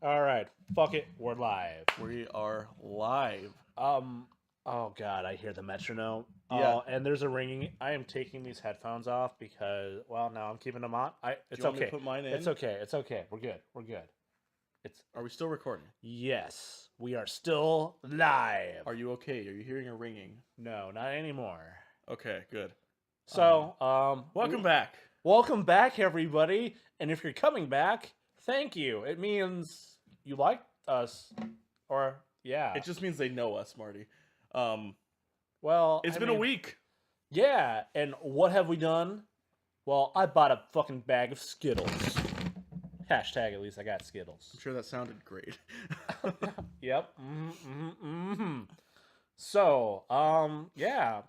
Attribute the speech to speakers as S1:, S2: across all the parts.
S1: All right, fuck it, we're live.
S2: We are live.
S1: Oh god, I hear the metronome.
S2: Yeah.
S1: Oh, and there's a ringing. I am taking these headphones off because, well, no, I'm keeping them on.
S2: Do
S1: It's
S2: you want me to
S1: okay.
S2: put mine in?
S1: It's okay. It's okay. We're good. We're good. It's
S2: Are we still recording?
S1: yes, we are still live.
S2: Are you okay? Are you hearing a ringing?
S1: No, not anymore.
S2: Okay, good.
S1: So,
S2: Welcome back.
S1: welcome back, everybody. And if you're coming back, thank you. It means you like us, or yeah.
S2: It just means they know us, Marty.
S1: Well,
S2: It's
S1: I
S2: been a
S1: mean,
S2: week.
S1: Yeah, and what have we done? Well, I bought a fucking bag of Skittles. Hashtag at least I got Skittles.
S2: I'm sure that sounded great.
S1: Yep. So, yeah.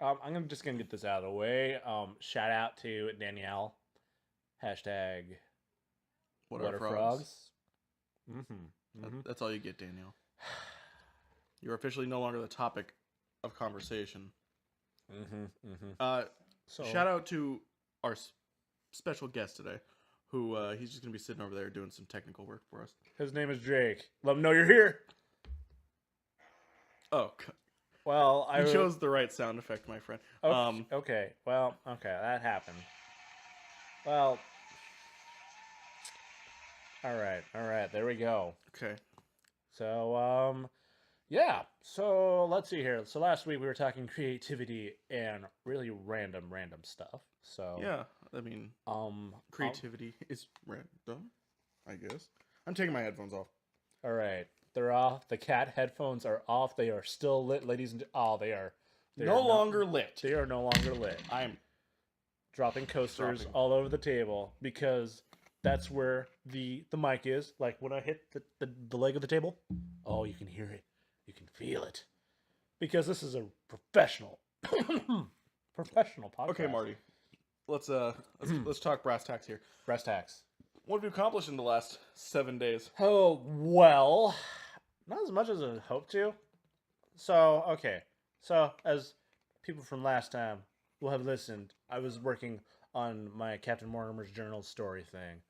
S1: I'm just gonna get this out of the way. Shout out to Danielle. Hashtag
S2: What
S1: What
S2: are
S1: are
S2: frogs?
S1: frogs?
S2: That's all you get, Daniel. You're officially no longer the topic of conversation.
S1: So,
S2: Shout out to our special guest today, who he's just gonna be sitting over there doing some technical work for us.
S1: his name is Jake. Let him know you're here.
S2: Oh,
S1: Well, I
S2: you chose the right sound effect, my friend.
S1: Okay. Well, okay, that happened. Well, all right. There we go.
S2: Okay.
S1: So, yeah. So let's see here. So last week we were talking creativity and really random stuff. So
S2: Yeah, I mean, creativity is random, I guess. I'm taking my headphones off.
S1: all right, they're off. The cat headphones are off. They are still lit, ladies and they are.
S2: No longer lit.
S1: They are no longer lit.
S2: I'm
S1: Dropping coasters
S2: Dropping.
S1: all over the table because that's where the mic is. Like when I hit the leg of the table, oh, you can hear it, you can feel it, because this is a professional professional podcast.
S2: okay, Marty. Let's let's talk brass tacks here.
S1: Breast tacks.
S2: What have you accomplished in the last 7 days?
S1: Oh well, not as much as I hoped to. So okay, so as people from last time will have listened, I was working on my Captain Mortimer's Journal story thing,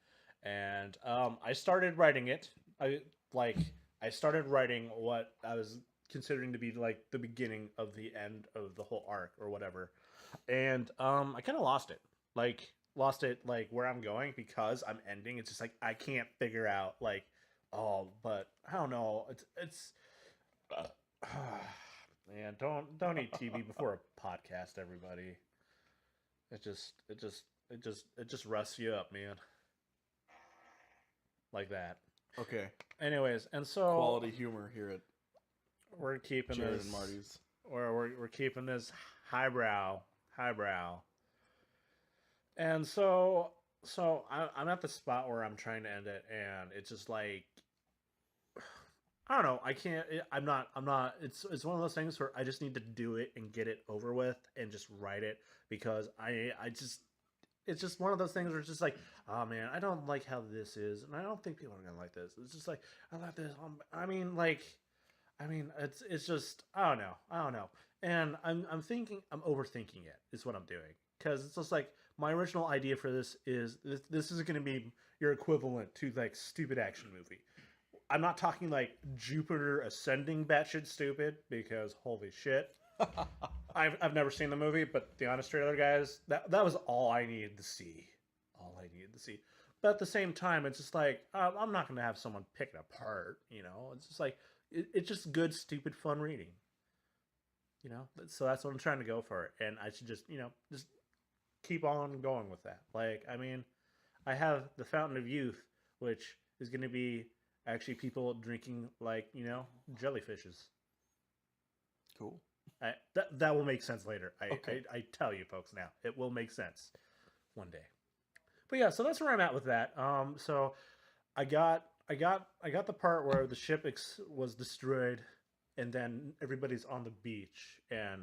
S1: and I started writing it. I started writing what I was considering to be like the beginning of the end of the whole arc or whatever, and I kind of lost it. Lost it like where I'm going because I'm ending. It's just like I can't figure out like but I don't know. It's man, don't eat TV before a podcast, everybody. It just rusts you up, man. Like that.
S2: Okay.
S1: Anyways, and so
S2: Quality humor here at
S1: we're keeping
S2: Jared
S1: this
S2: and Marty's.
S1: or we're keeping this highbrow. And so I'm at the spot where I'm trying to end it, and it's just like I don't know. I can't. I'm not. It's one of those things where I just need to do it and get it over with and just write it because I just it's just one of those things where it's just like, oh man, I don't like how this is, and I don't think people are gonna like this. It's just like I like this. It's just I don't know, and I'm thinking I'm overthinking it is what I'm doing because it's just like my original idea for this is this is gonna be your equivalent to like stupid action movie. I'm not talking like Jupiter Ascending batshit stupid because holy shit. I've never seen the movie, but the honest trailer, guys, that was all I needed to see. All I needed to see. But at the same time, it's just like I'm not gonna have someone pick it apart. You know, it's just like it's just good, stupid, fun reading. You know, so that's what I'm trying to go for, and I should just just keep on going with that. Like, I mean, I have the Fountain of Youth, which is gonna be actually people drinking like jellyfishes.
S2: Cool.
S1: That will make sense later.
S2: Okay.
S1: I tell you folks now, it will make sense one day. But yeah, so that's where I'm at with that. So I got the part where the ship was destroyed, and then everybody's on the beach and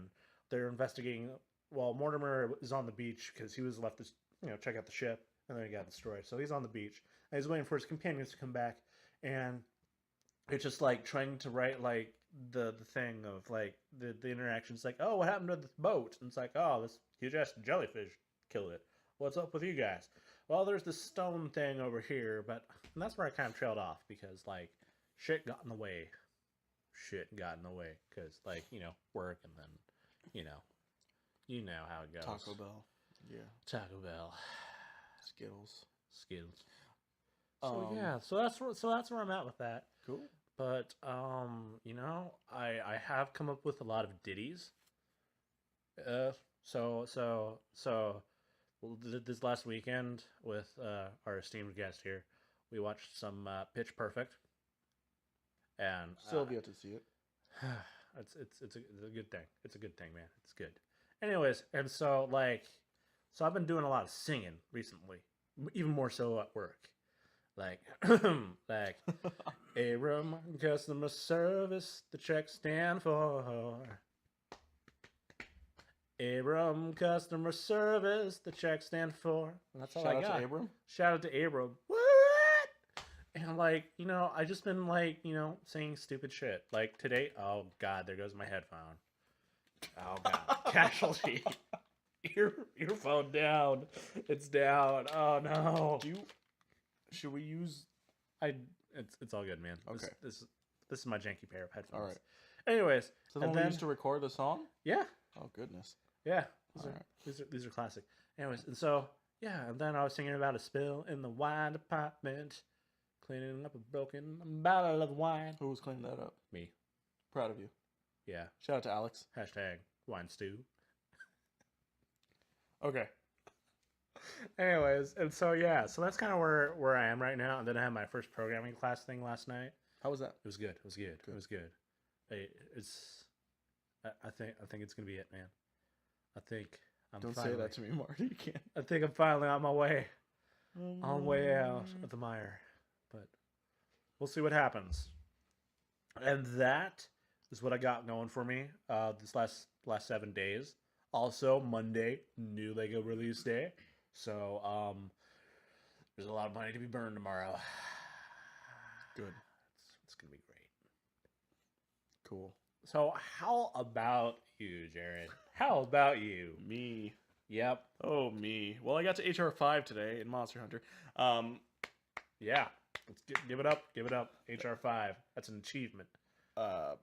S1: they're investigating. Well, Mortimer is on the beach because he was left to check out the ship, and then he got destroyed. So he's on the beach and he's waiting for his companions to come back, and it's just like trying to write like the thing of like the interactions like, oh, what happened to the boat? And it's like, oh, this huge ass jellyfish killed it. What's up with you guys? well, there's this stone thing over here, but and that's where I kind of trailed off because like shit got in the way. Shit got in the way because like work and then you know how it goes.
S2: Taco Bell. Yeah.
S1: Taco Bell.
S2: Skittles.
S1: Skittles. So yeah, so that's where I'm at with that.
S2: Cool.
S1: But I have come up with a lot of ditties. So this last weekend with our esteemed guest here, we watched some Pitch Perfect, and
S2: Still have yet to see it.
S1: it's a good thing. It's a good thing, man. It's good. Anyways, and so I've been doing a lot of singing recently, even more so at work. Like Abram customer service, the check stand for. Abram customer service, the check stand for. And that's all
S2: Shout
S1: I
S2: out
S1: got.
S2: to Abram.
S1: Shout out to Abram. What? And I just been saying stupid shit. Like today, oh god, there goes my headphone. Oh god, casualty. Earphone down. It's down. Oh no.
S2: Should we use?
S1: It's all good, man.
S2: Okay.
S1: This is my janky pair of headphones.
S2: All right.
S1: Anyways,
S2: So the one we used to record the song?
S1: Yeah.
S2: Oh goodness.
S1: Yeah.
S2: All right.
S1: These are classic. Anyways, and so yeah, and then I was singing about a spill in the wine department, cleaning up a broken bottle of wine.
S2: Who was cleaning that up?
S1: Me.
S2: Proud of you.
S1: Yeah.
S2: Shout out to Alex.
S1: Hashtag wine stew.
S2: Okay.
S1: Anyways, and so yeah, so that's kind of where I am right now. And then I had my first programming class thing last night.
S2: How was that?
S1: It was good. It was good. It was good. I think it's gonna be it, man. I think I'm.
S2: Don't
S1: finally,
S2: say that to me, Marty. You can't.
S1: I think I'm finally on my way, out of the mire, but we'll see what happens. And that is what I got going for me. This last 7 days. Also Monday, new Lego release day. So there's a lot of money to be burned tomorrow.
S2: Good.
S1: It's gonna be great.
S2: Cool.
S1: So how about you, Jared? How about you?
S2: Me.
S1: Yep.
S2: Oh, me. Well, I got to HR5 today in Monster Hunter.
S1: Yeah. Let's give it up. Give it up. HR5. That's an achievement.
S2: Yeah.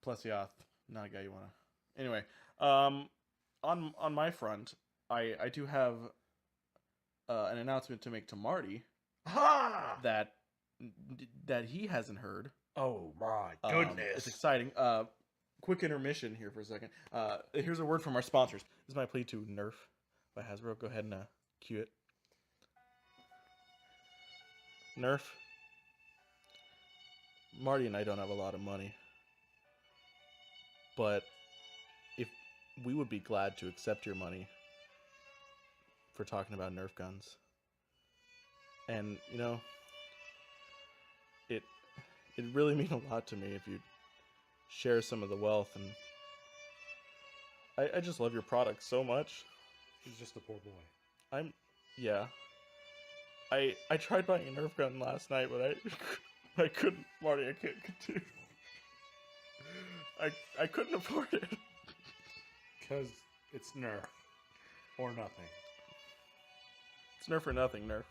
S2: Plesioth. Not a guy you want to. Anyway, on my front, I do have an announcement to make to Marty.
S1: Ha!
S2: That he hasn't heard.
S1: Oh my goodness.
S2: It's exciting. Quick intermission here for a second. Here's a word from our sponsors. This is my plea to Nerf by Hasbro. Go ahead and cue it. Nerf. Marty and I don't have a lot of money, but if we would be glad to accept your money for talking about Nerf guns. And it'd really mean a lot to me if you'd share some of the wealth, and I just love your product so much.
S1: He's just a poor boy.
S2: I tried buying a Nerf gun last night, but I couldn't. Marty, I can't continue. I couldn't afford it.
S1: Because it's Nerf. Or nothing.
S2: It's Nerf or nothing, Nerf.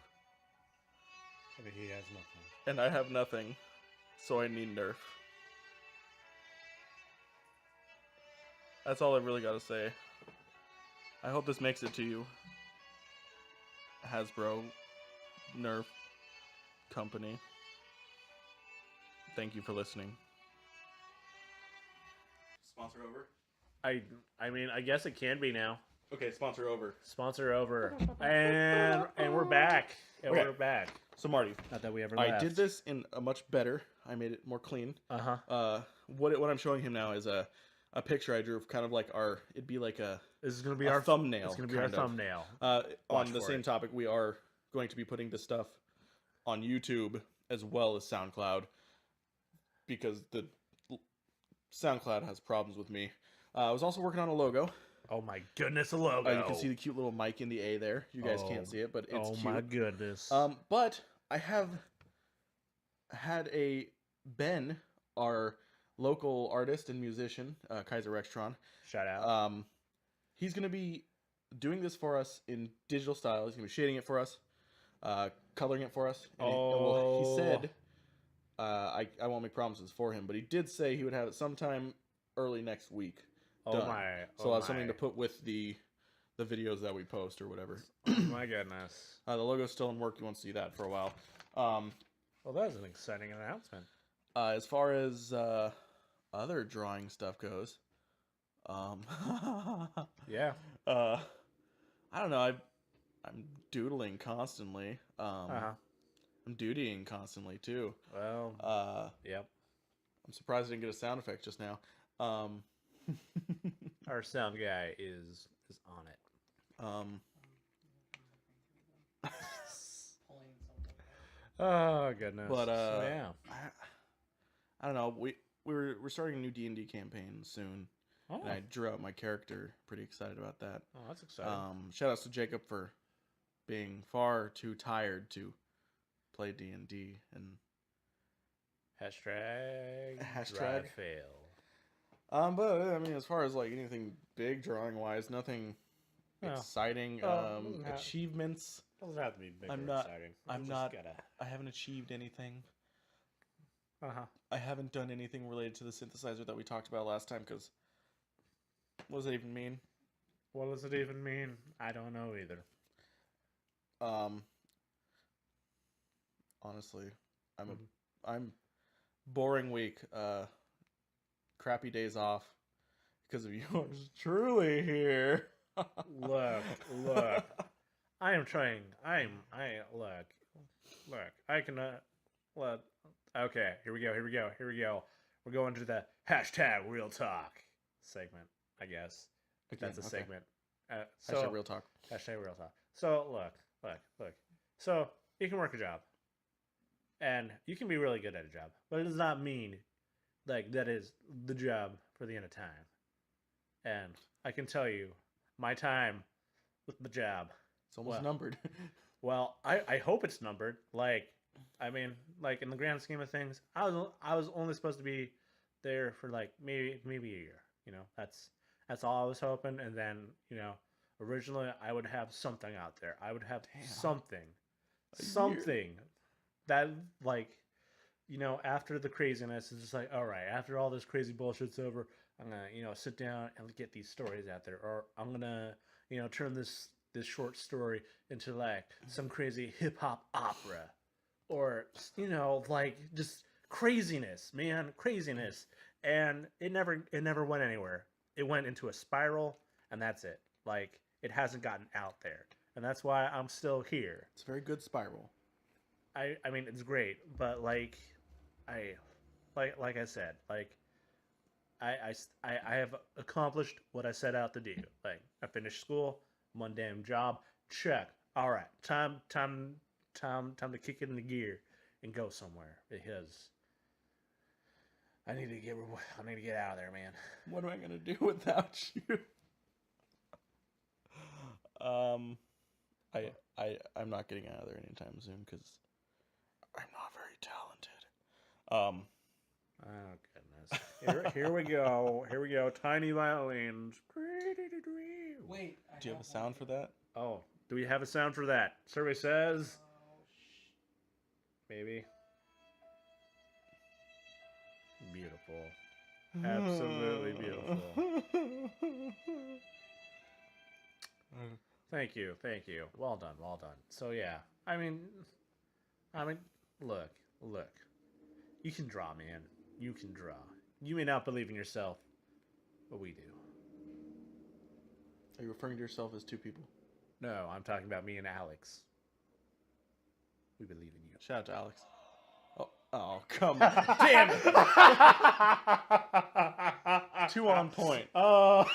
S1: I mean, he has nothing.
S2: And I have nothing, so I need Nerf. That's all I really got to say. I hope this makes it to you. Hasbro, Nerf, company. Thank you for listening. Sponsor over?
S1: I mean, I guess it can be now.
S2: Okay, sponsor over.
S1: Sponsor over. And we're back. And
S2: Okay.
S1: we're back.
S2: So Marty,
S1: Not that we ever left.
S2: I did this in a much better. I made it more clean.
S1: Uh-huh.
S2: What I'm showing him now is a picture I drew of kind of like it'd be like
S1: This is going to be
S2: a
S1: our
S2: thumbnail.
S1: It's going to be our
S2: kind of.
S1: thumbnail.
S2: On
S1: Watch
S2: the
S1: for
S2: same
S1: it.
S2: topic, we are going to be putting this stuff on YouTube as well as SoundCloud because the SoundCloud has problems with me. I was also working on a logo.
S1: Oh my goodness, a logo.
S2: You can see the cute little mic in the A there. You guys can't see it, but it's
S1: oh
S2: cute.
S1: my goodness.
S2: But I have had Ben, our local artist and musician, Kaiser Rextron.
S1: Shout out.
S2: He's going to be doing this for us in digital style. He's going to be shading it for us, coloring it for us. And he said, I won't make promises for him, but he did say he would have it sometime early next week. Done. So I'll have something to put with the videos that we post or whatever.
S1: Oh my goodness.
S2: The logo's still in work. You won't see that for a while.
S1: Well, that was an exciting announcement.
S2: As far as other drawing stuff goes,
S1: yeah.
S2: I don't know. I'm doodling constantly. I'm dutying constantly too.
S1: Well, yep.
S2: I'm surprised I didn't get a sound effect just now.
S1: Our sound guy is on it. Oh goodness.
S2: But
S1: so, yeah.
S2: I don't know. We're starting a new D&D campaign soon.
S1: Oh.
S2: And I drew out my character. Pretty excited about that.
S1: Oh, that's exciting.
S2: Shout outs to Jacob for being far too tired to play D&D and
S1: hashtag fail.
S2: But I mean, as far as like anything big drawing wise, nothing exciting. Achievements.
S1: Doesn't have to be big or exciting.
S2: I haven't achieved anything. I haven't done anything related to the synthesizer that we talked about last time. Because what does that even mean?
S1: What does it even mean? I don't know either.
S2: Honestly, I'm boring week. Crappy days off because of yours truly here.
S1: Look. I am trying. Look. I cannot. Look. Okay, here we go. We're going to the hashtag real talk segment, I guess. That's a segment.
S2: Hashtag real talk.
S1: Hashtag real talk. So look. So you can work a job, and you can be really good at a job, but it does not mean like that is the job for the end of time. And I can tell you, my time with the job,
S2: it's almost numbered.
S1: Well, I hope it's numbered. Like, I mean, like in the grand scheme of things, I was only supposed to be there for like maybe a year. You know, that's all I was hoping. And then, you know, originally I would have something out there. I would have something that, like, you know, after the craziness, it's just like, all right, after all this crazy bullshit's over, I'm gonna, you know, sit down and get these stories out there, or I'm gonna, you know, turn this short story into like some crazy hip hop opera, or, you know, like just craziness, and it never went anywhere. It went into a spiral, and that's it. Like, it hasn't gotten out there, and that's why I'm still here.
S2: It's a very good spiral.
S1: I mean, it's great, but like I said, like I have accomplished what I set out to do. Like, I finished school, mundane job, check. All right, time to kick it into gear and go somewhere, because I need to get out of there, man.
S2: What am I gonna do without you? I'm not getting out of there anytime soon because I'm not very talented.
S1: Oh goodness. Here we go. Tiny violins.
S3: Wait.
S2: Do you have a sound for that?
S1: Oh, do we have a sound for that? Survey says. Maybe. Beautiful. Absolutely beautiful. Thank you. Well done. So yeah, I mean, look. You can draw, man. You can draw. You may not believe in yourself, but we do.
S2: Are you referring to yourself as two people?
S1: No, I'm talking about me and Alex. We believe in you.
S2: Shout out to Alex. Oh, come on. Damn it. 2 on point.
S1: Oh.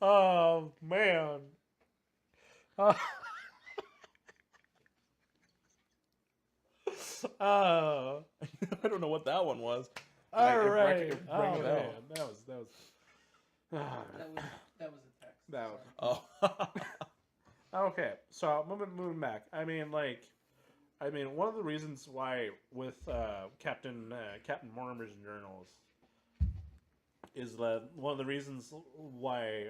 S1: Oh, man. Oh.
S2: I don't know what that one was.
S1: All right.
S2: It rang a bell.
S1: Man. That was.
S3: That was a text.
S1: That was.
S2: Oh.
S1: Okay, so moving back. I mean, one of the reasons why with Captain Mortimer's journals, is that one of the reasons why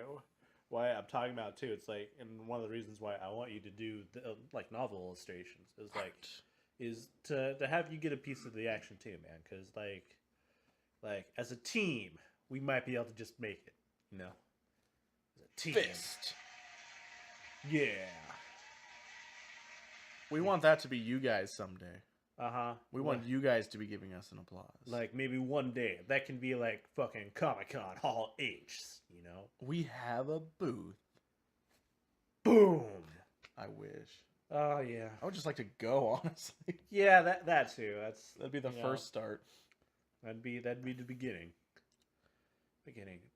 S1: I'm talking about it too. It's like, and one of the reasons why I want you to do the, like novel illustrations is to have you get a piece of the action too, man. Because like as a team, we might be able to just make it, you know. As a team,
S2: Fist.
S1: yeah.
S2: We want that to be you guys someday. We want
S1: Like,
S2: you guys to be giving us an applause.
S1: like maybe one day that can be like fucking Comic-Con Hall H, you know.
S2: we have a booth.
S1: Boom.
S2: I wish.
S1: Oh yeah.
S2: I would just like to go, honestly.
S1: Yeah, that too.
S2: That'd be the
S1: you
S2: first start.
S1: That'd be the beginning.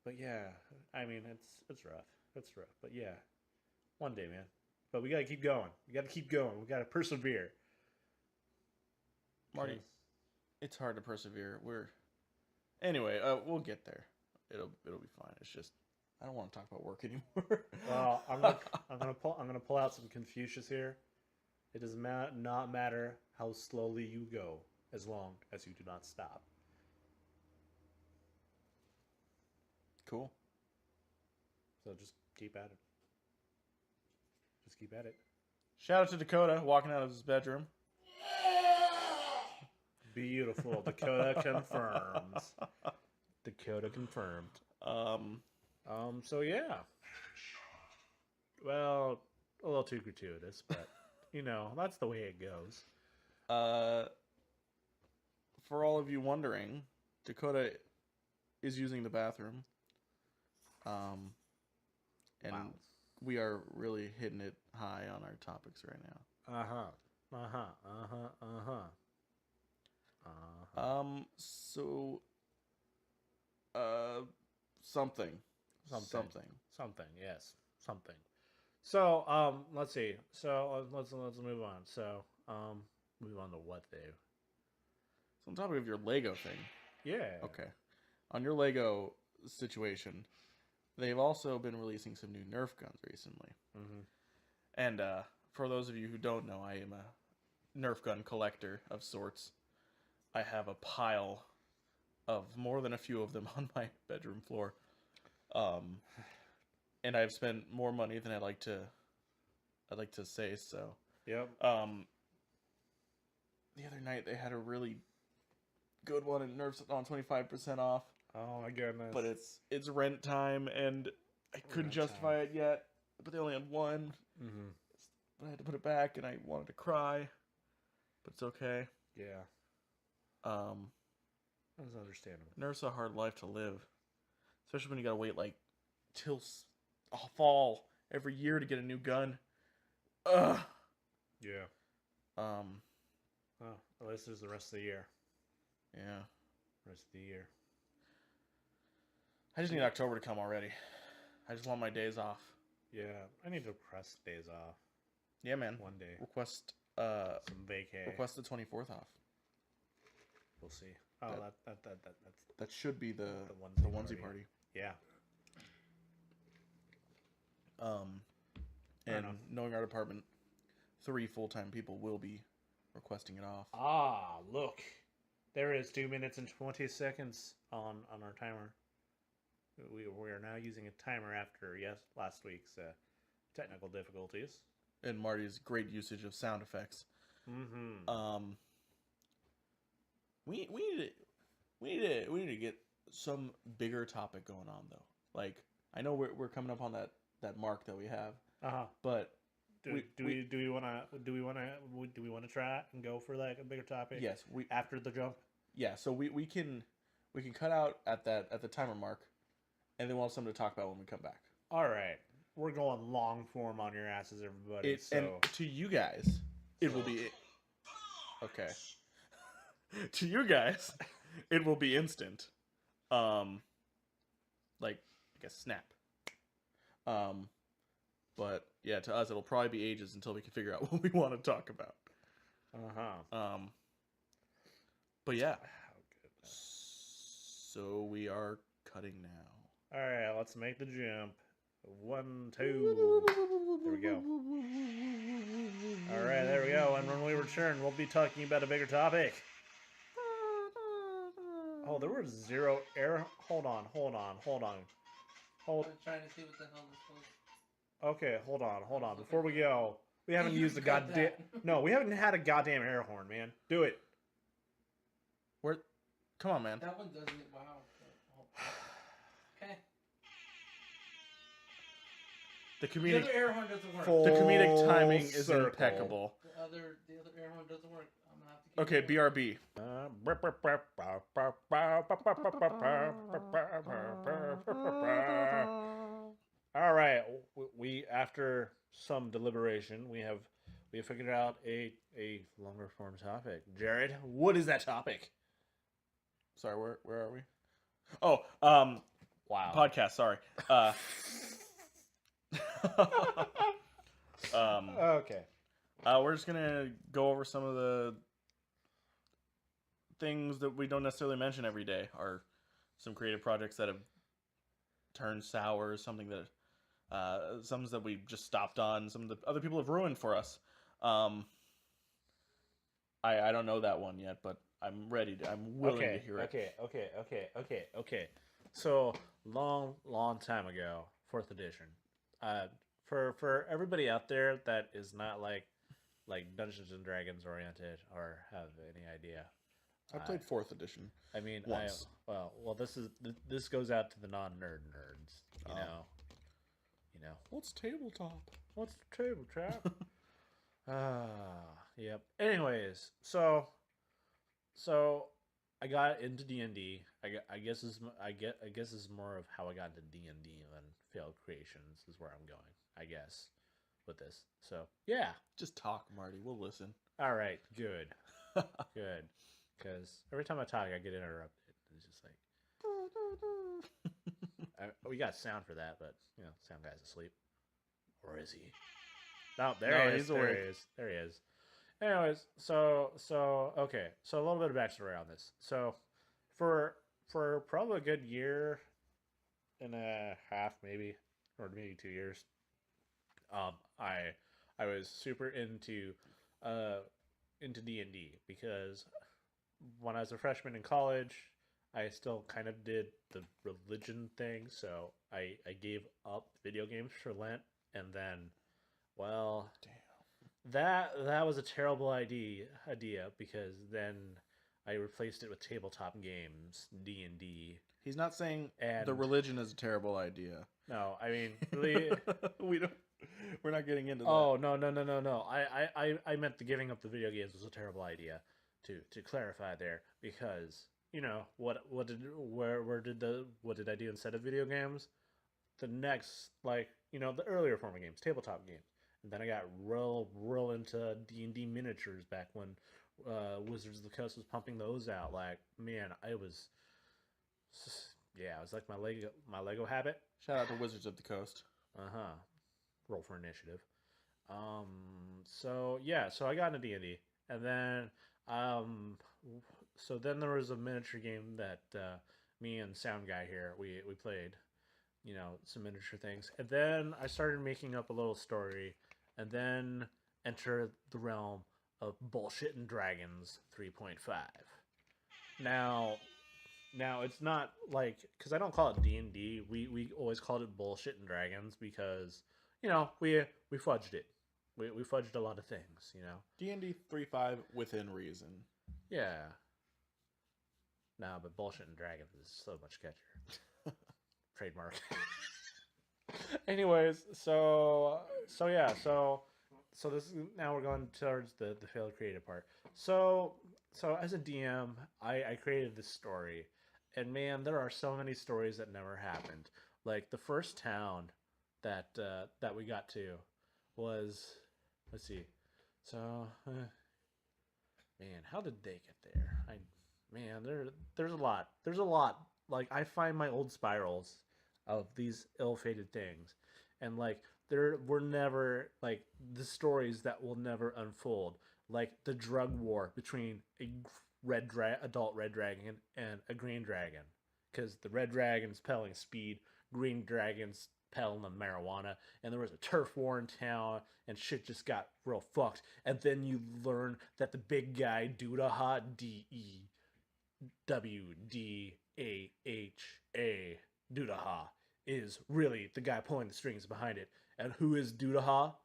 S1: But yeah, I mean it's rough. It's rough. But yeah, one day, man. But we gotta keep going. We gotta persevere.
S2: Marty,
S1: 'Cause-
S2: it's hard to persevere. Anyway, we'll get there. It'll be fine. It's just I don't want to talk about work anymore.
S1: Well, I'm gonna pull out some Confucius here. It does not matter how slowly you go, as long as you do not stop.
S2: Cool.
S1: So just keep at it. Just keep at it.
S2: Shout out to Dakota walking out of his bedroom.
S1: Beautiful. Dakota confirms. Dakota confirmed. So yeah. Well, a little too gratuitous, but you know, that's the way it goes.
S2: For all of you wondering, Dakota is using the bathroom. And
S1: Wow.
S2: we are really hitting it high on our topics right now. So something.
S1: Yes. Something. So, let's see. So, let's move on. So, move on to what though?
S2: So on top of your Lego thing.
S1: Yeah.
S2: Okay. On your Lego situation, they've also been releasing some new Nerf guns recently.
S1: Mm-hmm.
S2: And for those of you who don't know, I am a Nerf gun collector of sorts. I have a pile of more than a few of them on my bedroom floor. And I've spent more money than I'd like to say so.
S1: Yep.
S2: The other night they had a really good one and Nerf's on 25% off.
S1: Oh my goodness.
S2: But it's rent time and I couldn't justify it yet. But they only had one.
S1: Mm-hmm.
S2: But I had to put it back and I wanted to cry. But it's okay.
S1: Yeah. That's understandable.
S2: Nerf's a hard life to live. Especially when you gotta wait like till fall every year to get a new gun. Ugh.
S1: Yeah. Oh, at least there's the rest of the year.
S2: Yeah.
S1: Rest of the year.
S2: I just need October to come already. I just want my days off.
S1: Yeah, I need to request days off
S2: Yeah, man.
S1: one day.
S2: Request
S1: Some vacay.
S2: request the 24th off.
S1: We'll see. Oh, that's
S2: That should be the
S1: The
S2: onesie
S1: onesie
S2: party.
S1: yeah. Fair
S2: And
S1: enough.
S2: knowing our department, 3 full-time people will be requesting it off.
S1: Ah, look, there is 2 minutes and 20 seconds on our timer. We are now using a timer after last week's technical difficulties.
S2: And Marty's great usage of sound effects.
S1: Mm-hmm.
S2: We need to get some bigger topic going on though. Like I know we're coming up on that mark that we have, but
S1: Do we want to try and go for like a bigger topic?
S2: yes,
S1: after the jump.
S2: Yeah, so we can cut out at the timer mark, and then we'll have something to talk about when we come back.
S1: All right, we're going long form on your asses, everybody.
S2: And to you guys, it will be okay. To you guys, it will be instant. Like a snap. But yeah, to us it'll probably be ages until we can figure out what we want to talk about. But yeah. So we are cutting now.
S1: All right, let's make the jump. 1, 2. There we go. All right, there we go. And when we return, we'll be talking about a bigger topic. Oh, there was 0 air. Hold on.
S3: I was trying to see what the hell this was.
S1: Okay, hold on.
S3: looking
S1: Before we
S3: for-
S1: go, we haven't
S3: You
S1: used the
S3: cut
S1: goddamn.
S3: that.
S1: No, we haven't had a goddamn air horn, man. Do it.
S2: Where? Come on, man.
S3: That one doesn't. Wow. Okay.
S2: The
S3: The
S2: comedic
S3: other air horn doesn't work.
S1: Full
S2: the comedic timing is
S1: circle.
S2: impeccable.
S3: The other air horn doesn't work. I'm gonna have to keep
S2: Okay,
S3: going.
S2: BRB.
S1: All right, we after some deliberation, we have figured out a longer form topic. Jared, what is that topic?
S2: Sorry, where are we? Oh,
S1: Wow.
S2: podcast. Sorry.
S1: Okay.
S2: We're just gonna go over some of the things that we don't necessarily mention every day, or some creative projects that have turned sour, something that some that we just stopped on, some that other people have ruined for us. I don't know that one yet, but I'm ready. I'm willing to hear it.
S1: Okay. So long time ago, 4th edition. For everybody out there that is not like Dungeons and Dragons oriented or have any idea.
S2: I played 4th edition.
S1: I mean,
S2: once.
S1: this goes out to the non-nerd nerds. You know.
S2: What's tabletop?
S1: What's the table, chap? Yep. Anyways, so I got into D&D. I guess is more of how I got into D&D than failed creations is where I'm going. I guess with this. So yeah.
S2: Just talk, Marty. We'll listen.
S1: All right. Good. Good. Because every time I talk, I get interrupted. It's just like. We got sound for that, but sound guy's asleep, or is he? No, there he is.
S2: He's
S1: There
S2: awake.
S1: he is. There he is. Anyways, so okay, so a little bit of backstory on this. So, for probably a good year and a half, maybe, or maybe 2 years, I was super into D&D because when I was a freshman in college, I still kind of did the religion thing, so I gave up video games for Lent, and then, well,
S2: Damn.
S1: that was a terrible idea because then I replaced it with tabletop games, D&D.
S2: He's not saying
S1: And
S2: the religion is a terrible idea.
S1: No, I mean, really,
S2: We're not getting into that.
S1: oh no. I meant the giving up the video games was a terrible idea. To clarify there, because what did I do instead of video games? The next, the earlier form of games, tabletop games, and then I got real into D&D miniatures back when Wizards of the Coast was pumping those out. Like, man, it was like my Lego habit.
S2: Shout out to Wizards of the Coast.
S1: Roll for initiative. So I got into D&D, and then so then there was a miniature game that me and Sound Guy here we played, some miniature things, and then I started making up a little story, and then enter the realm of Bullshit and Dragons 3.5. Now it's not like, because I don't call it D&D. We always called it Bullshit and Dragons because we fudged it. We fudged a lot of things.
S2: D&D 3.5 within reason.
S1: Yeah. No, but Bullshit and Dragons is so much catchier. Trademark. Anyways, so this is, now we're going towards the failed creative part. So as a DM, I created this story, and man, there are so many stories that never happened. Like the first town that we got to was, let's see, so man, how did they get there? There's a lot. Like, I find my old spirals of these ill-fated things, and like there were never, like, the stories that will never unfold, like the drug war between a adult red dragon and a green dragon, because the red dragon's peddling speed, green dragon's peddling the marijuana, and there was a turf war in town, and shit just got real fucked. And then you learn that the big guy, Dudaha, WDAHA, Dudaha, is really the guy pulling the strings behind it. And who is Dudaha?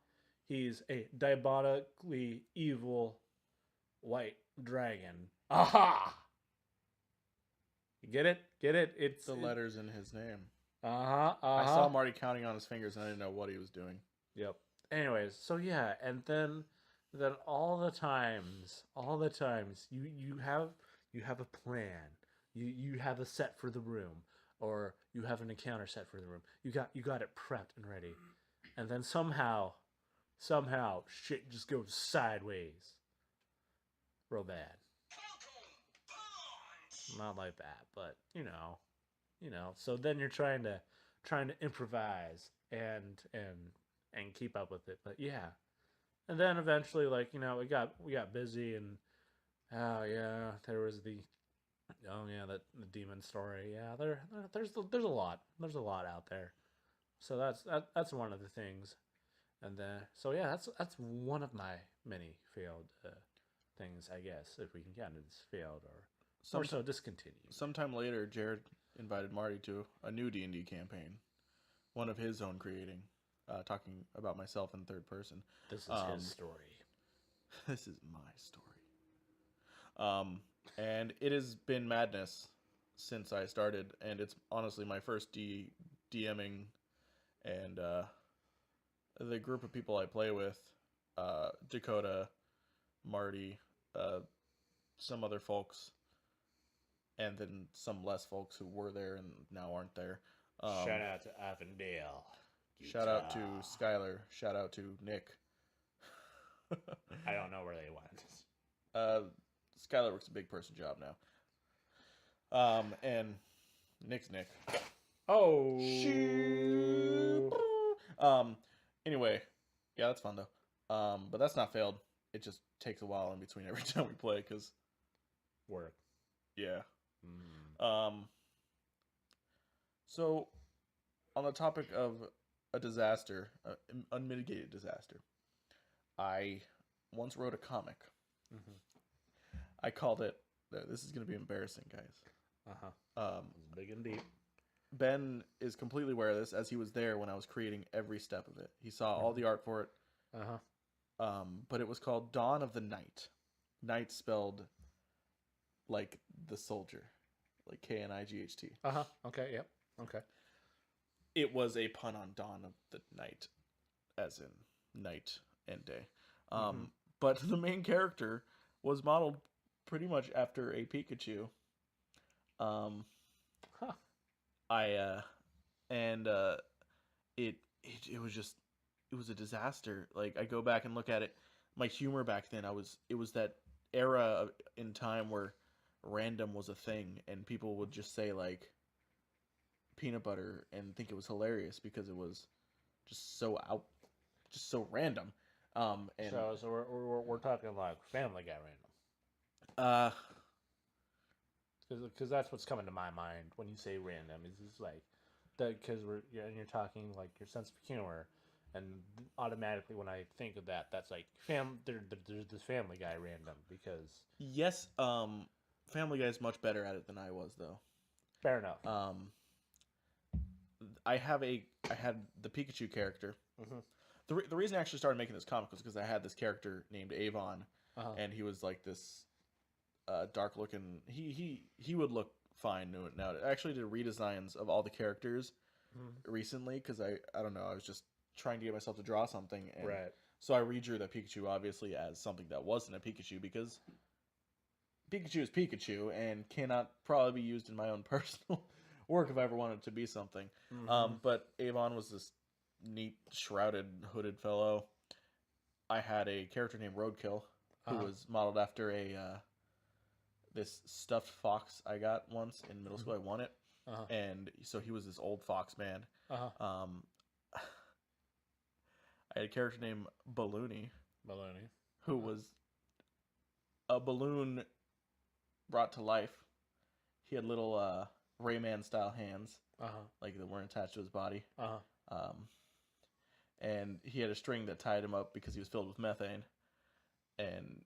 S1: He's a diabolically evil white dragon. Aha! You get it? Get it? It's
S2: The letters in his name.
S1: Uh-huh.
S2: I saw Marty counting on his fingers, and I didn't know what he was doing.
S1: Yep. Anyways, so yeah, and then all the times you have a plan. You have a set for the room, or you have an encounter set for the room. You got it prepped and ready. And then somehow shit just goes sideways. Real bad. Not like that, but you know. So then you're trying to improvise and keep up with it. But yeah. And then eventually, like, we got busy, and there was the the demon story. Yeah, there's a lot out there. So that's one of the things. And then that's one of my many failed things, I guess, if we can count it as failed or so discontinued.
S2: Sometime later, Jared invited Marty to a new D&D campaign, one of his own creating, talking about myself in third person.
S1: This is his story.
S2: This is my story. And it has been madness since I started, and it's honestly my first DMing, and the group of people I play with, Dakota, Marty, some other folks, and then some less folks who were there and now aren't there.
S1: Shout out to Avondale.
S2: Shout out to Skylar. Shout out to Nick.
S1: I don't know where they went.
S2: Skylar works a big person job now. And Nick's Nick.
S1: Oh.
S2: Anyway, yeah, that's fun though. But that's not failed. It just takes a while in between every time we play because
S1: work.
S2: Yeah. So on the topic of a disaster, unmitigated disaster, I once wrote a comic.
S1: Mm-hmm.
S2: I called it. This is going to be embarrassing, guys.
S1: Big and deep.
S2: Ben is completely aware of this, as he was there when I was creating every step of it. He saw all the art for it. But it was called Dawn of the Night. Night spelled like the soldier, like Knight.
S1: Okay. Yep. Okay.
S2: It was a pun on Dawn of the Night, as in night and day. But the main character was modeled pretty much after a Pikachu. It was a disaster. Like, I go back and look at it. My humor back then, it was that era in time where random was a thing, and people would just say like peanut butter and think it was hilarious because it was just so random. And
S1: so we're talking like Family Guy random. Because that's what's coming to my mind when you say random. Is just like that, because you're talking like your sense of humor, and automatically when I think of that, that's like there's this Family Guy random because
S2: yes, Family Guy is much better at it than I was though.
S1: Fair enough.
S2: I had the Pikachu character. The reason I actually started making this comic was because I had this character named Avon, and he was like this dark looking. He would look fine now. I actually did redesigns of all the characters recently because I don't know, I was just trying to get myself to draw something, and
S1: right.
S2: So I redrew the Pikachu obviously as something that wasn't a Pikachu because Pikachu is Pikachu and cannot probably be used in my own personal work if I ever wanted it to be something. But Avon was this neat, shrouded, hooded fellow. I had a character named Roadkill who was modeled after this stuffed fox I got once in middle school. I won it, and so he was this old fox man. I had a character named Balloony, who was a balloon brought to life. He had little Rayman style hands, like that weren't attached to his body. And he had a string that tied him up because he was filled with methane, and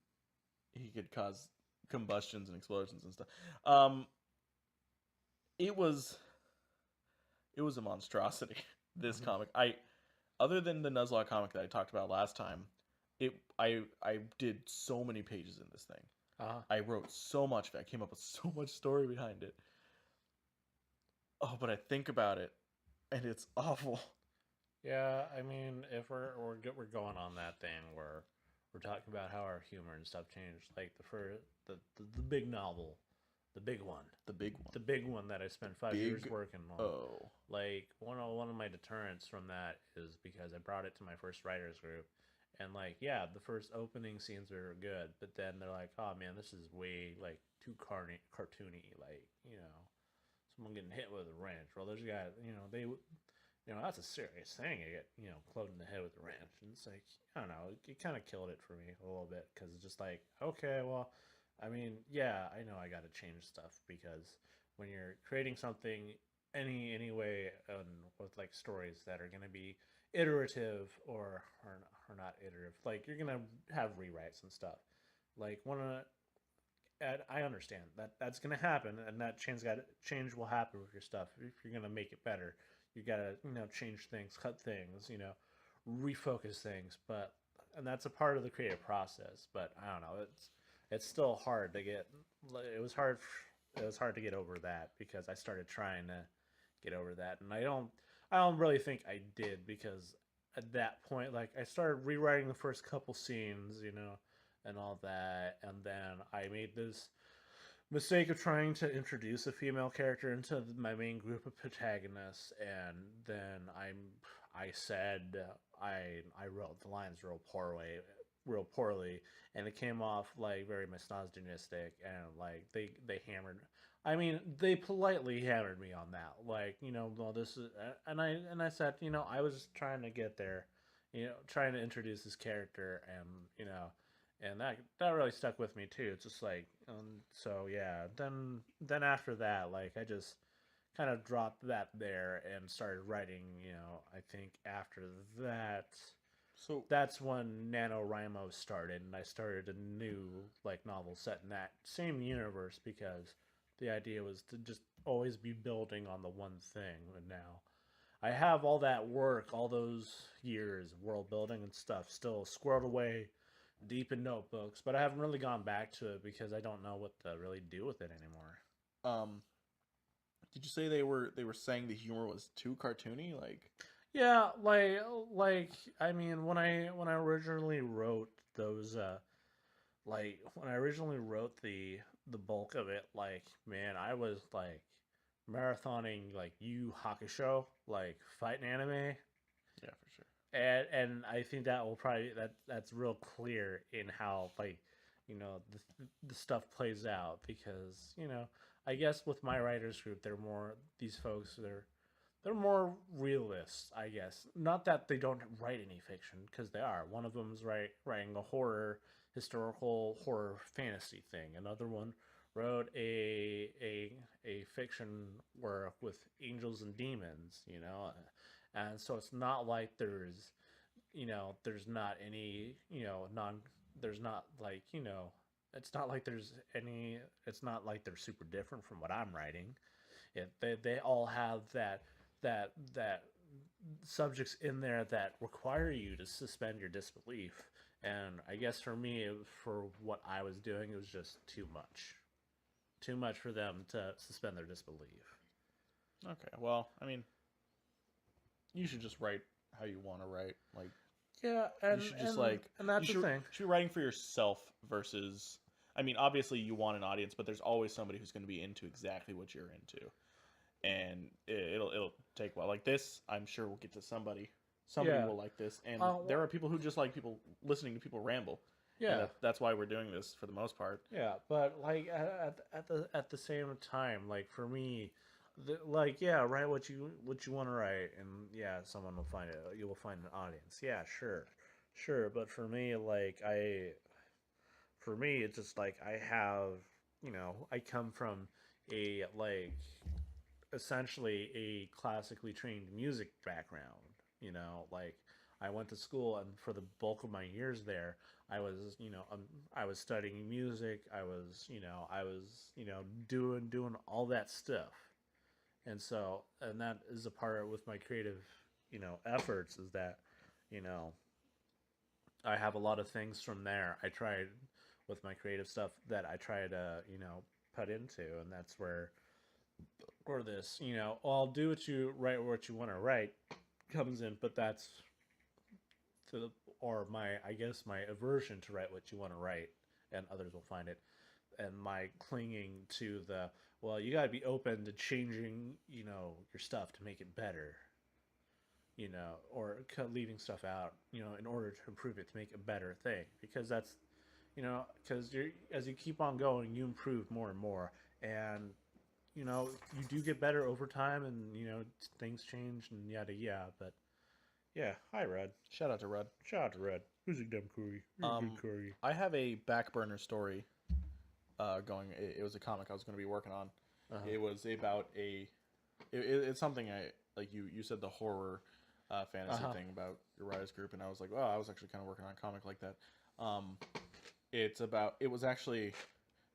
S2: he could cause combustions and explosions and stuff. Um, it was a monstrosity. This
S1: Mhm.
S2: comic, other than the Nuzlocke comic that I talked about last time, I did so many pages in this thing.
S1: Uh,
S2: I wrote so much of it. I came up with so much story behind it. Oh, but I think about it, and it's awful.
S1: yeah, I mean, if we're going on that thing where we're talking about how our humor and stuff changed, like the big novel, the big one,
S2: The big one.
S1: the big one that I spent 5 years
S2: Big
S1: working on.
S2: O.
S1: Like one of my deterrents from that is because I brought it to my first writers group, and like yeah, the first opening scenes are good, but then they're like, oh man, this is way like too cartoony, like someone getting hit with a wrench. Well, there's a guy, that's a serious thing. You get clubbed in the head with a wrench, and it's like I don't know, it kind of killed it for me a little bit because it's just like okay, well, I mean, yeah, I know I got to change stuff because when you're creating something any way with like stories that are gonna be iterative or not iterative, like you're gonna have rewrites and stuff. Like one of and I understand that that's gonna happen, and that change will happen with your stuff. If you're gonna make it better, you gotta change things, cut things, refocus things. But and that's a part of the creative process. But I don't know, it's still hard to get. It was hard. It was hard to get over that because I started trying to get over that, and I don't really think I did because at that point, like I started rewriting the first couple scenes, and all that, and then I made this mistake of trying to introduce a female character into my main group of protagonists, and then I said I wrote the lines real poorly, and it came off like very misogynistic, and like they hammered. I mean, they politely hammered me on that. Like, well, this is, and I said, I was just trying to get there, trying to introduce this character, and and that really stuck with me too. It's just like, so yeah. Then after that, like I just kind of dropped that there and started writing. I think after that,
S2: So
S1: that's when NaNoWriMo started, and I started a new like novel set in that same universe because the idea was to just always be building on the one thing. And now I have all that work, all those years of world building and stuff still squirreled away deep in notebooks, but I haven't really gone back to it because I don't know what to really do with it anymore.
S2: um did you say they were saying the humor was too cartoony? Like,
S1: Yeah, like I mean, when I originally wrote those like when I originally wrote the bulk of it, like man, I was like marathoning like Yu Hakusho, like fighting anime,
S2: yeah, for sure.
S1: and I think that will probably that's real clear in how like the stuff plays out because I guess with my writers group they're more these folks they're more realists, I guess. Not that they don't write any fiction, because they are. One of them is writing a historical horror fantasy thing. Another one wrote a fiction work with angels and demons, and so it's not like there's not any, there's not like, it's not like there's any, it's not like they're super different from what I'm writing. They all have that subjects in there that require you to suspend your disbelief. And I guess for me, for what I was doing, it was just too much for them to suspend their disbelief.
S2: Okay, well, I mean, you should just write how you want to write. Like,
S1: Yeah,
S2: you should just like
S1: and that's the thing.
S2: you should be writing for yourself versus. I mean, obviously you want an audience, but there's always somebody who's going to be into exactly what you're into, and it'll take a while. Like this, I'm sure we'll get to somebody. Somebody
S1: Yeah.
S2: will like this, and
S1: Well,
S2: there are people who just like people listening to people ramble, and
S1: yeah.
S2: that's why we're doing this for the most part.
S1: Yeah, but like at the same time, like for me, like yeah, write what you want to write, and yeah, someone will find it. You will find an audience. Yeah, sure. But for me, it's just like I have, I come from a like essentially a classically trained music background. Like I went to school, and for the bulk of my years there, I was, I was studying music. I was doing all that stuff. And so, and that is a part with my creative, efforts is that, you know, I have a lot of things from there. I tried with my creative stuff that I try to, put into, and that's where this, I'll do what you write what you want to write comes in, but that's to the, or my, I guess my aversion to write what you want to write, and others will find it, and my clinging to the, well, you got to be open to changing, your stuff to make it better, or leaving stuff out, in order to improve it to make a better thing, because that's, because you're, as you keep on going, you improve more and more, and you do get better over time, and things change and yada yada. But yeah, hi Red.
S2: Shout out to Rudd.
S1: Shout out to Red. Who's a dumb curry? Good curry.
S2: I have a back burner story going. It was a comic I was going to be working on. It was about it's something I like. You said the horror fantasy thing about your writers group, and I was like, oh, I was actually kind of working on a comic like that. It was actually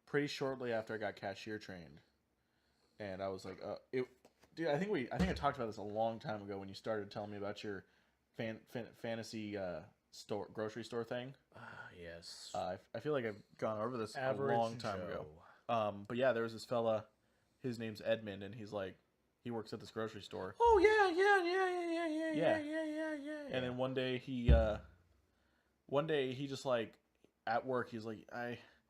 S2: pretty shortly after I got cashier trained, and I was like, dude, I think I talked about this a long time ago when you started telling me about your fantasy grocery store thing.
S1: Yes.
S2: I feel like I've gone over this
S1: Average
S2: a long time
S1: Joe.
S2: ago. But yeah, there was this fella, his name's Edmund, and he's like, he works at this grocery store.
S1: Oh yeah.
S2: And then one day he just like, at work, he's like,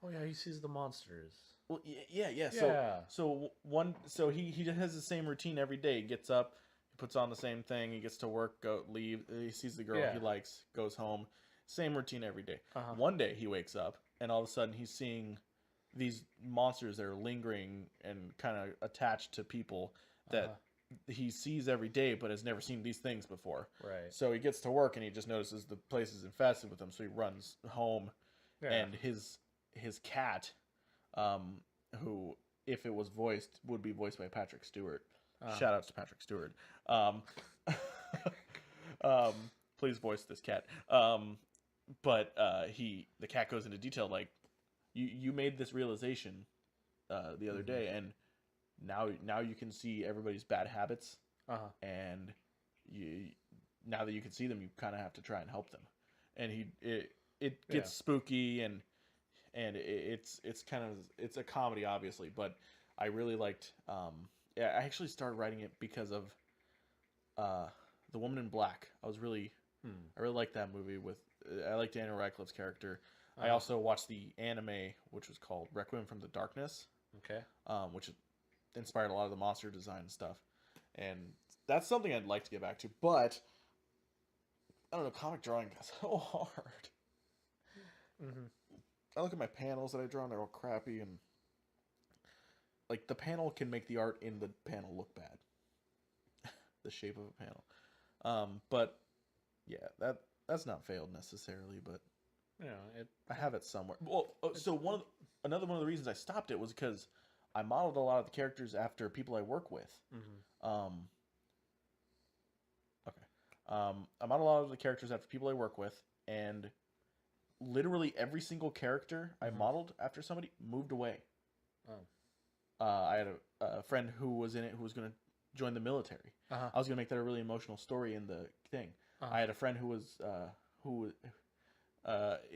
S1: Oh yeah, he sees the monsters.
S2: well, yeah.
S1: Yeah.
S2: So he just has the same routine every day. He gets up, he puts on the same thing, he gets to work, leave. He sees the girl he likes, goes home. Same routine every day. One day he wakes up, and all of a sudden he's seeing these monsters that are lingering and kind of attached to people that he sees every day, but has never seen these things before.
S1: Right.
S2: So he gets to work, and he just notices the place is infested with them. So he runs home, and his cat, who, if it was voiced, would be voiced by Patrick Stewart. Shout outs to Patrick Stewart. Please voice this cat. But the cat goes into detail, like, you made this realization the other day, and now you can see everybody's bad habits, and now that you can see them, you kind of have to try and help them. And it gets spooky, and it's a comedy, obviously, but I really liked. I actually started writing it because of The Woman in Black. I really liked that movie. I liked Daniel Radcliffe's character. I also watched the anime, which was called Requiem from the Darkness.
S1: Okay.
S2: Which inspired a lot of the monster design and stuff, and that's something I'd like to get back to. But I don't know, comic drawing is so hard. I look at my panels that I draw, and they're all crappy, and like the panel can make the art in the panel look bad. The shape of a panel. But yeah, that's not failed necessarily, but I have it somewhere. Well, so another one of the reasons I stopped it was because I modeled a lot of the characters after people I work with. I modeled a lot of the characters after people I work with, and literally every single character I modeled after somebody moved away. I had a friend who was in it who was going to join the military. I was going to make that a really emotional story in the thing. I had a friend who was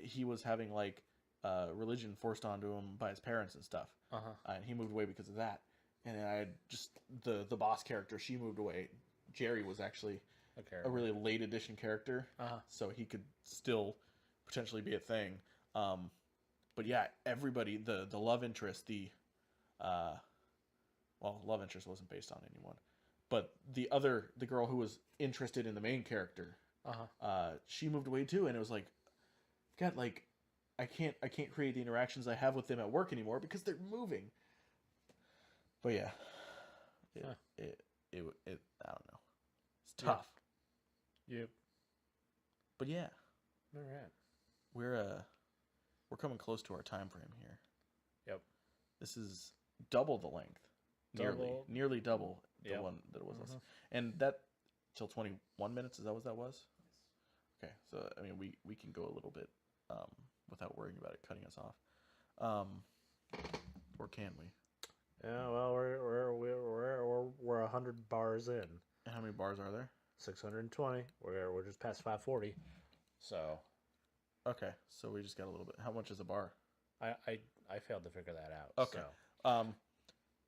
S2: he was having like religion forced onto him by his parents and stuff, and he moved away because of that. And then I had just the boss character. She moved away. Jerry was actually a really late edition character, so he could still potentially be a thing. But yeah, everybody, the love interest, love interest wasn't based on anyone, but the girl who was interested in the main character, she moved away too, and it was like, God, like, I can't create the interactions I have with them at work anymore because they're moving. But yeah, it I don't know, it's tough.
S1: Yep.
S2: But yeah,
S1: all right.
S2: We're coming close to our time frame here.
S1: Yep.
S2: This is double the length. Nearly double the one that it was last. And that till 21 minutes, is that what that was? Okay, so I mean, we can go a little bit without worrying about it cutting us off, or can we?
S1: Yeah, well, we're 100 bars in.
S2: And how many bars are there?
S1: 620. We're just past 540. So
S2: Okay, so we just got a little bit. How much is a bar?
S1: I failed to figure that out.
S2: Okay.
S1: So.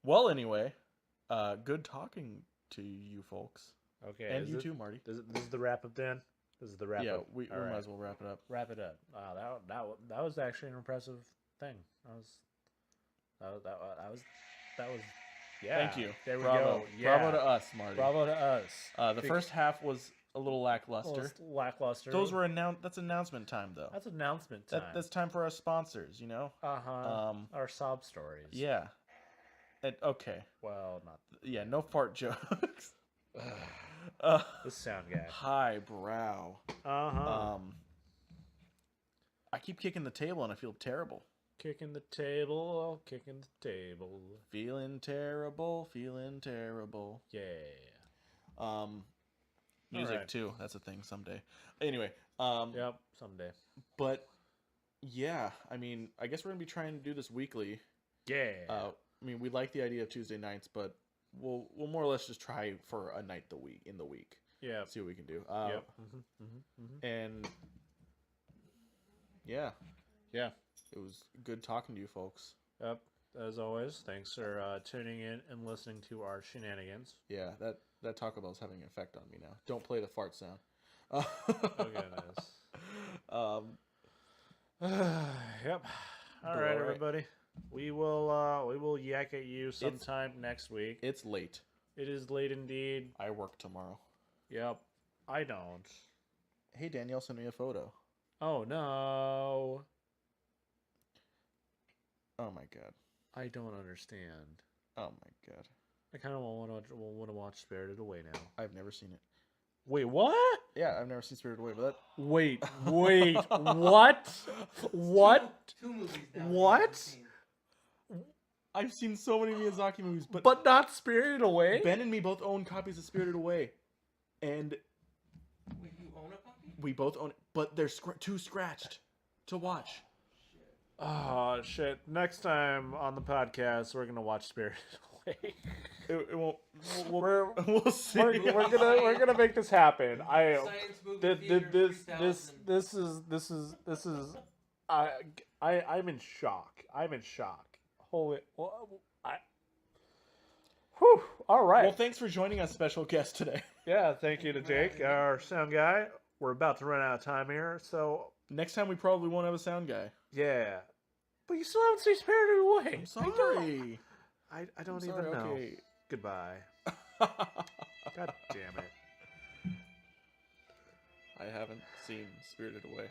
S2: Well, anyway, good talking to you folks.
S1: Okay.
S2: And you too, Marty.
S1: This is the wrap up, Dan. This is the wrap
S2: Yeah,
S1: up.
S2: we
S1: All
S2: might
S1: right.
S2: as well wrap it up.
S1: Wrap it up. That was actually an impressive thing. That was. Yeah.
S2: Thank you.
S1: There we
S2: Bravo.
S1: go. Yeah.
S2: Bravo to us, Marty.
S1: Bravo to us.
S2: The first half was a little lackluster.
S1: Lackluster.
S2: Those were that's announcement time, though.
S1: That's announcement time.
S2: That's time for our sponsors, you know?
S1: Our sob stories.
S2: Yeah. Okay.
S1: Well, not.
S2: Yeah, no fart jokes.
S1: The sound guy.
S2: Highbrow.
S1: Uh-huh.
S2: I keep kicking the table and I feel terrible.
S1: Kicking the table. Kicking the table.
S2: Feeling terrible. Feeling terrible.
S1: Yeah.
S2: Music
S1: right.
S2: too. That's a thing someday. Anyway.
S1: Yep. Someday.
S2: But yeah, I mean, I guess we're gonna be trying to do this weekly.
S1: Yeah.
S2: I mean, we like the idea of Tuesday nights, but we'll more or less just try for a night in the week.
S1: Yeah.
S2: See what we can do.
S1: Yep.
S2: And yeah,
S1: Yeah.
S2: it was good talking to you folks.
S1: Yep. As always, thanks for tuning in and listening to our shenanigans.
S2: Yeah, that Taco Bell's having an effect on me now. Don't play the fart sound.
S1: Oh goodness. Yep. All right, everybody. We will yak at you sometime next week.
S2: It's late.
S1: It is late indeed.
S2: I work tomorrow.
S1: Yep. I don't.
S2: Hey, Danielle sent me a photo.
S1: Oh no.
S2: Oh my god.
S1: I don't understand.
S2: Oh my god.
S1: I kind of want to watch Spirited Away now.
S2: I've never seen it.
S1: Wait, what?
S2: Yeah, I've never seen Spirited Away, but that...
S1: Wait, what? What?
S3: Two movies now.
S1: What?
S2: I've seen so many Miyazaki movies,
S1: But not Spirited Away?
S2: Ben and me both own copies of Spirited Away, and
S3: Wait, you own a copy?
S2: we both own it, but they're too scratched to watch.
S1: Oh shit! Next time on the podcast, we're gonna watch Spirited Away.
S2: It won't.
S1: We'll
S2: see.
S1: we're gonna make this happen.
S3: Science movie theater 3000.
S1: This is I'm in shock. I'm in shock. Holy, whew, all right.
S2: Well, thanks for joining us, special guest today.
S1: Yeah, thank you to Jake, our sound guy. We're about to run out of time here, so
S2: Next time we probably won't have a sound guy.
S1: yeah. But you still haven't seen Spirited Away.
S2: I'm sorry.
S1: I don't
S2: I'm
S1: even
S2: sorry,
S1: know.
S2: okay.
S1: Goodbye. God damn it.
S2: I haven't seen Spirited Away.